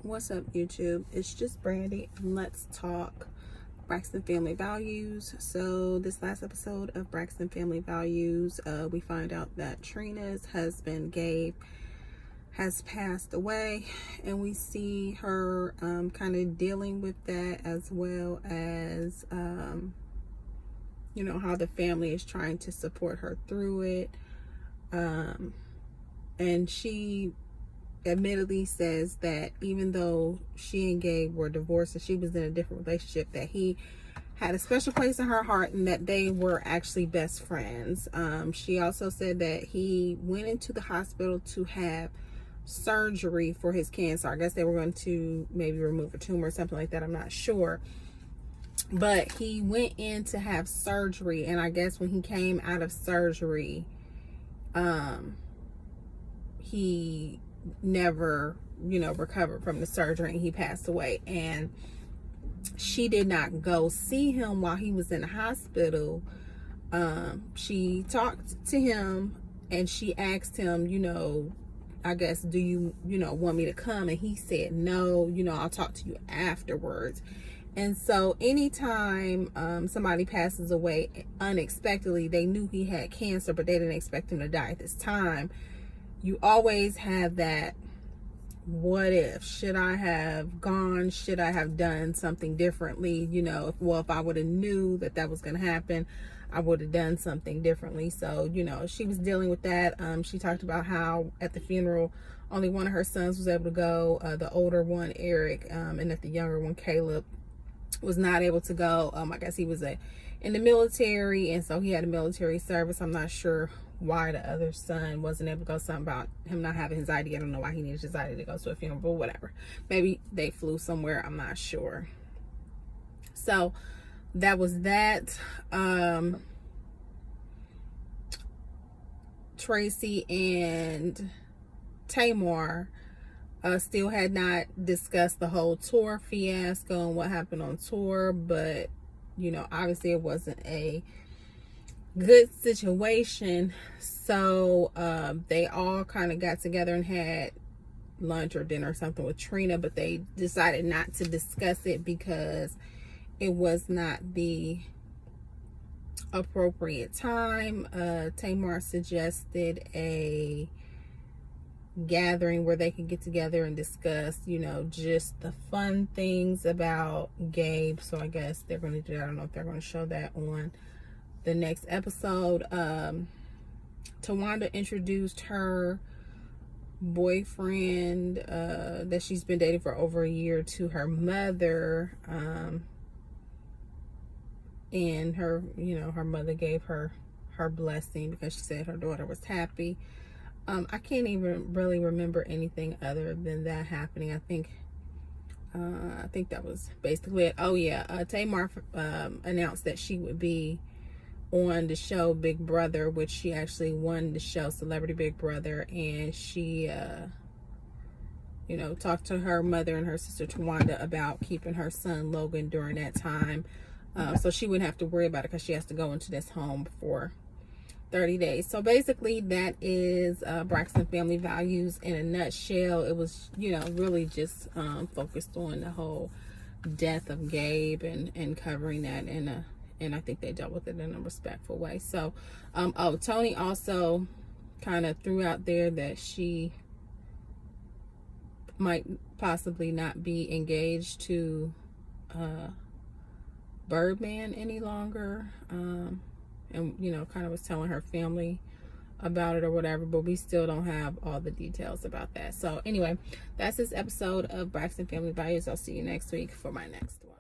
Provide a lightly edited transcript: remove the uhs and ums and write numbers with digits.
What's up, YouTube? It's just Brandy, and let's talk Braxton Family Values. So this last episode of Braxton Family Values, we find out that Trina's husband Gabe has passed away, and we see her kind of dealing with that, as well as you know, how the family is trying to support her through it. And she admittedly says that even though she and Gabe were divorced and she was in a different relationship, that he had a special place in her heart and that they were actually best friends. She also said that he went into the hospital to have surgery for his cancer. I guess they were going to maybe remove a tumor or something like that. I'm not sure. But he went in to have surgery, and I guess when he came out of surgery, he never, you know, recovered from the surgery, and he passed away. And she did not go see him while he was in the hospital. She talked to him and she asked him, you know, I guess, do you want me to come? And he said, no, you know, I'll talk to you afterwards. And so anytime somebody passes away unexpectedly, they knew he had cancer, but they didn't expect him to die at this time. You always have that, what if? Should I have gone? Should I have done something differently? You know, if I would have knew that that was going to happen, I would have done something differently. So, you know, she was dealing with that. She talked about how at the funeral, only one of her sons was able to go, the older one, Eric, and that the younger one, Caleb, was not able to go. I guess he was in the military, and so he had a military service. I'm not sure why the other son wasn't able to go. Something about him not having his ID. I don't know why he needed his ID to go to a funeral, but whatever. Maybe they flew somewhere. I'm not sure. So that was that. Tracy and Tamar still had not discussed the whole tour fiasco and what happened on tour, but you know, obviously it wasn't a good situation. So they all kind of got together and had lunch or dinner or something with Trina, but they decided not to discuss it because it was not the appropriate time. Tamar suggested a gathering where they could get together and discuss, you know, just the fun things about Gabe. So I guess they're going to do that. I don't know if they're going to show that on the next episode. Tawanda introduced her boyfriend that she's been dating for over a year to her mother, and her, you know, her mother gave her blessing because she said her daughter was happy. I can't even really remember anything other than that happening. I think that was basically it. Oh yeah, Tamar announced that she would be on the show Big Brother, which she actually won the show Celebrity Big Brother, and she you know, talked to her mother and her sister Tawanda about keeping her son Logan during that time, so she wouldn't have to worry about it because she has to go into this home for 30 days. So basically that is Braxton Family Values in a nutshell. It was, you know, really just focused on the whole death of Gabe and covering that and I think they dealt with it in a respectful way. So oh, Tony also kind of threw out there that she might possibly not be engaged to Birdman any longer, and you know, kind of was telling her family about it or whatever, but we still don't have all the details about that. So anyway, that's this episode of Braxton Family Values. I'll see you next week for my next one.